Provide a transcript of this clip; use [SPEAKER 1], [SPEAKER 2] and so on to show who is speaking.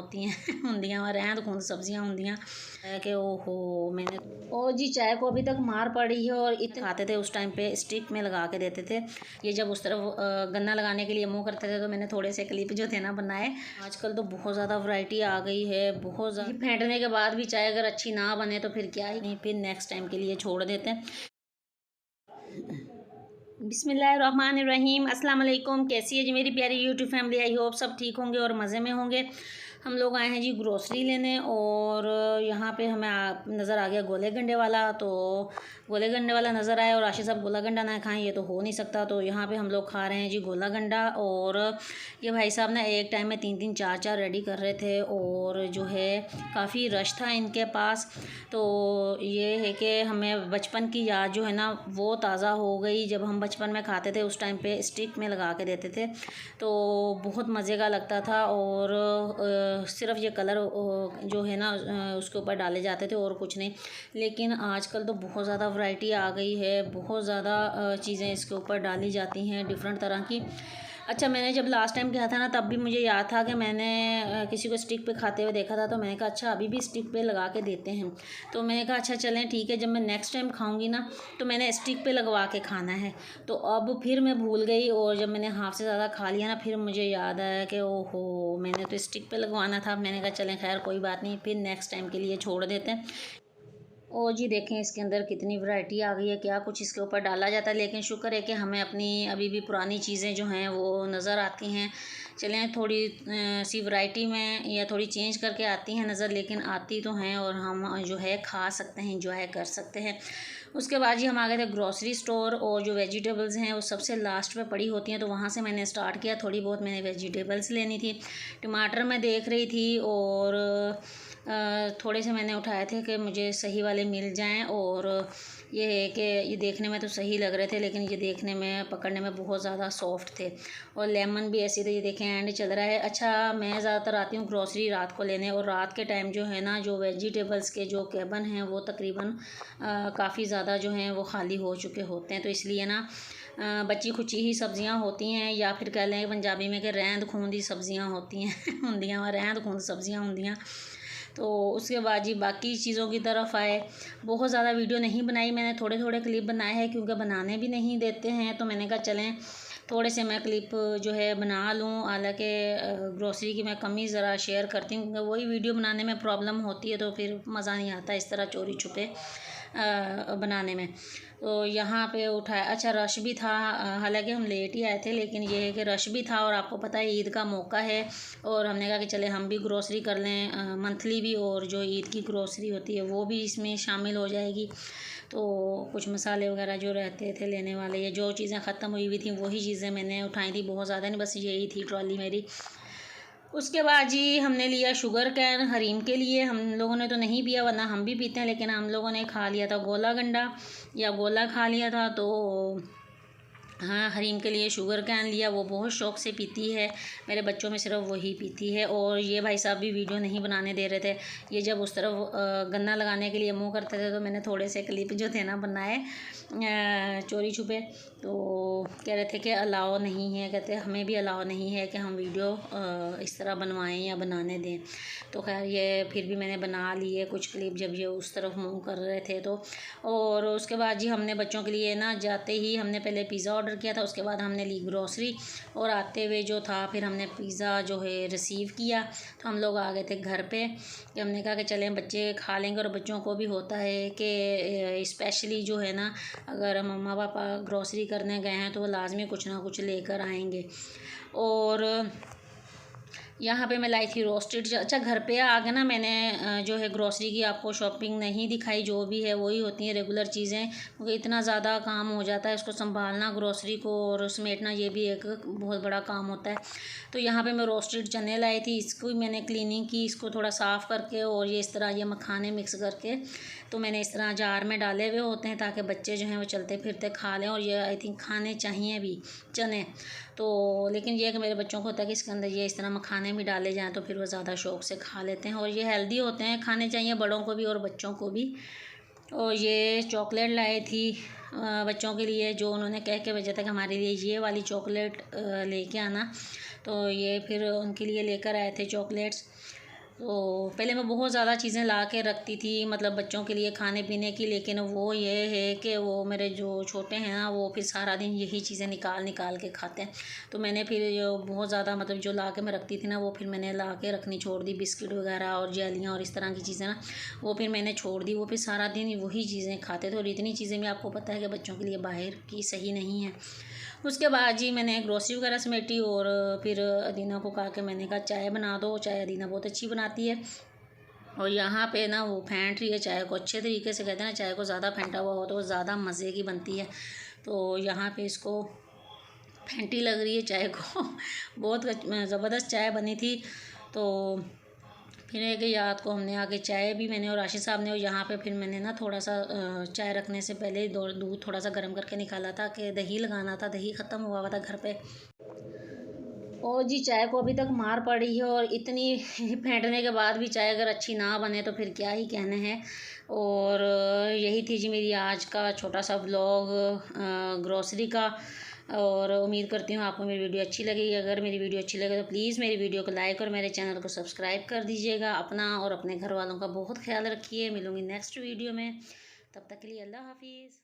[SPEAKER 1] होती हैं ਹੁੰਦੀਆਂ ਵਾ ਰਹਿੰਦ ਖੂੰਦ सब्जियां ਹੁੰਦੀਆਂ कि ओहो मैंने और जी चाय को अभी तक मार पड़ी है और इतने खाते थे उस टाइम पे स्टिक में लगा के देते थे। ये जब उस तरफ गन्ना लगाने के लिए मुँह करते थे तो मैंने थोड़े से क्लिप जो थे ना बनाए। आजकल तो बहुत ज़्यादा वैरायटी आ गई है, बहुत ज़्यादा। फेंटने के बाद भी चाय अगर अच्छी ना बने तो फिर क्या ही नहीं, फिर नेक्स्ट टाइम के लिए छोड़ देते हैं। बिस्मिल्लाहिर्रहमानिर्रहीम, अस्सलाम वालेकुम। कैसी है जी मेरी प्यारी यूट्यूब फैमिली? आई होप सब ठीक होंगे और मज़े में होंगे। हम लोग आए हैं जी ग्रोसरी लेने और यहाँ पे हमें नज़र आ गया गोले गंडे वाला। तो गोले गंडे वाला नज़र आया और राशिद साहब गोला गंडा ना खाएं, ये तो हो नहीं सकता। तो यहाँ पे हम लोग खा रहे हैं जी गोला गंडा। और ये भाई साहब ना एक टाइम में 3-3 4-4 रेडी कर रहे थे और जो है काफ़ी रश था इनके पास। तो ये है कि हमें बचपन की याद जो है ना वो ताज़ा हो गई। जब हम बचपन में खाते थे उस टाइम पे स्टिक में लगा के देते थे तो बहुत मज़े का लगता था। और सिर्फ ये कलर जो है ना उसके ऊपर डाले जाते थे और कुछ नहीं। लेकिन आजकल तो बहुत ज़्यादा वैरायटी आ गई है, बहुत ज़्यादा चीज़ें इसके ऊपर डाली जाती हैं डिफरेंट तरह की। अच्छा, मैंने जब लास्ट टाइम किया था ना तब भी मुझे याद था कि मैंने किसी को स्टिक पे खाते हुए देखा था। तो मैंने कहा अच्छा अभी भी स्टिक पे लगा के देते हैं। तो मैंने कहा अच्छा चलें ठीक है, जब मैं नेक्स्ट टाइम खाऊंगी ना तो मैंने स्टिक पे लगवा के खाना है। तो अब फिर मैं भूल गई और जब मैंने हाफ़ से ज़्यादा खा लिया ना फिर मुझे याद आया कि ओहो मैंने तो स्टिक पे लगवाना था। मैंने कहा चलें खैर कोई बात नहीं, फिर नेक्स्ट टाइम के लिए छोड़ देते हैं। और जी देखें इसके अंदर कितनी वैरायटी आ गई है, क्या कुछ इसके ऊपर डाला जाता है। लेकिन शुक्र है कि हमें अपनी अभी भी पुरानी चीज़ें जो हैं वो नज़र आती हैं। चलें थोड़ी सी वैरायटी में या थोड़ी चेंज करके आती हैं नज़र, लेकिन आती तो हैं और हम जो है खा सकते हैं, इंजॉय कर सकते हैं। उसके बाद जी हम आ गए थे ग्रॉसरी स्टोर और जो वेजिटेबल्स हैं वो सबसे लास्ट में पड़ी होती हैं। तो वहाँ से मैंने स्टार्ट किया, थोड़ी बहुत मैंने वेजिटेबल्स लेनी थी। टमाटर मैं देख रही थी और थोड़े से मैंने उठाए थे कि मुझे सही वाले मिल जाएं। और ये है कि ये देखने में तो सही लग रहे थे लेकिन ये देखने में पकड़ने में बहुत ज़्यादा सॉफ्ट थे। और लेमन भी ऐसे थे, ये देखें एंड चल रहा है। अच्छा, मैं ज़्यादातर आती हूँ ग्रॉसरी रात को लेने और रात के टाइम जो है ना जो वेजिटेबल्स के जो कैबन हैं वो तकरीबन काफ़ी ज़्यादा जो हैं वो खाली हो चुके होते हैं। तो इसलिए ना बची खुची ही सब्ज़ियाँ होती हैं या फिर कह लें पंजाबी में कि रहंद खूंदी सब्ज़ियाँ होती हैं ਹੁੰਦੀਆਂ ਵਾ रहंद खूंद सब्ज़ियाँ ਹੁੰਦੀਆਂ। तो उसके बाद जी बाकी चीज़ों की तरफ आए। बहुत ज़्यादा वीडियो नहीं बनाई मैंने, थोड़े थोड़े क्लिप बनाए हैं क्योंकि बनाने भी नहीं देते हैं। तो मैंने कहा चलें थोड़े से मैं क्लिप जो है बना लूँ। हालांकि ग्रोसरी की मैं कमी ज़रा शेयर करती हूँ क्योंकि वही वीडियो बनाने में प्रॉब्लम होती है तो फिर मज़ा नहीं आता इस तरह चोरी छुपे बनाने में। तो यहाँ पे उठाया, अच्छा रश भी था। हालांकि हम लेट ही आए थे लेकिन ये है कि रश भी था और आपको पता है ईद का मौका है और हमने कहा कि चले हम भी ग्रोसरी कर लें मंथली भी, और जो ईद की ग्रोसरी होती है वो भी इसमें शामिल हो जाएगी। तो कुछ मसाले वगैरह जो रहते थे लेने वाले, ये जो चीज़ें ख़त्म हुई हुई थी वही चीज़ें मैंने उठाई थी, बहुत ज़्यादा नहीं, बस यही थी ट्रॉली मेरी। उसके बाद जी हमने लिया शुगर कैन हरीम के लिए। हम लोगों ने तो नहीं पिया वरना हम भी पीते हैं, लेकिन हम लोगों ने खा लिया था गोला गंडा या गोला खा लिया था। तो हाँ, हरीम के लिए शुगर कैन लिया, वो बहुत शौक़ से पीती है, मेरे बच्चों में सिर्फ वही पीती है। और ये भाई साहब भी वीडियो नहीं बनाने दे रहे थे। ये जब उस तरफ गन्ना लगाने के लिए मुँह करते थे तो मैंने थोड़े से क्लिप जो थे ना बनाए चोरी छुपे। तो कह रहे थे कि अलाउ नहीं है, कहते हमें भी अलाउ नहीं है कि हम वीडियो इस तरह बनवाएं या बनाने दें। तो खैर ये फिर भी मैंने बना लिए कुछ क्लिप जब ये उस तरफ मुँह कर रहे थे तो। और उसके बाद जी हमने बच्चों के लिए ना जाते ही हमने पहले पिज़्ज़ा ऑर्डर किया था, उसके बाद हमने ली ग्रोसरी और आते हुए जो था फिर हमने पिज़्ज़ा जो है रिसीव किया। तो हम लोग आ गए थे घर पे कि हमने कहा कि चलें बच्चे खा लेंगे। और बच्चों को भी होता है कि स्पेशली जो है ना अगर मम्मा पापा ग्रोसरी करने गए हैं तो वो लाजमी कुछ ना कुछ लेकर आएंगे। और यहाँ पे मैं लाई थी रोस्टेड। अच्छा, घर पे आ गए ना मैंने जो है ग्रोसरी की आपको शॉपिंग नहीं दिखाई, जो भी है वही होती हैं रेगुलर चीज़ें, क्योंकि इतना ज़्यादा काम हो जाता है इसको संभालना ग्रोसरी को और समेटना, ये भी एक बहुत बड़ा काम होता है। तो यहाँ पे मैं रोस्टेड चने लाई थी, इसको मैंने क्लीनिंग की, इसको थोड़ा साफ़ करके और ये इस तरह ये मखाने मिक्स करके तो मैंने इस तरह जार में डाले हुए होते हैं ताकि बच्चे जो हैं वो चलते फिरते खा लें। और ये आई थिंक खाने चाहिए भी चने। तो लेकिन ये है कि मेरे बच्चों को होता है कि इसके अंदर ये इस तरह मखाने भी डाले जाएँ तो फिर वो ज़्यादा शौक़ से खा लेते हैं। और ये हेल्दी होते हैं, खाने चाहिए बड़ों को भी और बच्चों को भी। और ये चॉकलेट लाई थी बच्चों के लिए, जो उन्होंने कह के भेजा था कि हमारे लिए ये वाली चॉकलेट लेके आना। तो ये फिर उनके लिए लेकर आए थे चॉकलेट्स। तो पहले मैं बहुत ज़्यादा चीज़ें ला के रखती थी, मतलब बच्चों के लिए खाने पीने की, लेकिन वो ये है कि वो मेरे जो छोटे हैं ना, वो फिर सारा दिन यही चीज़ें निकाल निकाल के खाते हैं। तो मैंने फिर जो बहुत ज़्यादा मतलब जो ला के मैं रखती थी ना, वो फिर मैंने ला के रखनी छोड़ दी। बिस्किट वगैरह और जेलियाँ और इस तरह की चीज़ें ना, वो फिर मैंने छोड़ दी। वो फिर सारा दिन वही चीज़ें खाते थे, और इतनी चीज़ें भी आपको पता है कि बच्चों के लिए बाहर की सही नहीं है। उसके बाद जी मैंने ग्रोसरी वगैरह समेटी, और फिर अदीना को कहा कि मैंने कहा चाय बना दो, चाय अदीना बहुत अच्छी बनाती है। और यहाँ पे ना वो फेंट रही है चाय को अच्छे तरीके से। कहते हैं ना, चाय को ज़्यादा फेंटा हुआ हो तो वो ज़्यादा मज़े की बनती है। तो यहाँ पे इसको फेंटी लग रही है चाय को बहुत ज़बरदस्त चाय बनी थी। तो फिर एक याद को हमने आके चाय भी मैंने और राशिद साहब ने, और यहाँ पे फिर मैंने ना थोड़ा सा चाय रखने से पहले दूध थोड़ा सा गर्म करके निकाला था कि दही लगाना था, दही ख़त्म हुआ था घर पे। और जी चाय को अभी तक मार पड़ी है, और इतनी फेंटने के बाद भी चाय अगर अच्छी ना बने तो फिर क्या ही कहने हैं। और यही थी जी मेरी आज का छोटा सा व्लॉग ग्रोसरी का। और उम्मीद करती हूँ आपको मेरी वीडियो अच्छी लगेगी। अगर मेरी वीडियो अच्छी लगे तो प्लीज़ मेरी वीडियो को लाइक और मेरे चैनल को सब्सक्राइब कर दीजिएगा। अपना और अपने घर वालों का बहुत ख्याल रखिए। मिलूँगी नेक्स्ट वीडियो में, तब तक के लिए अल्लाह हाफिज़।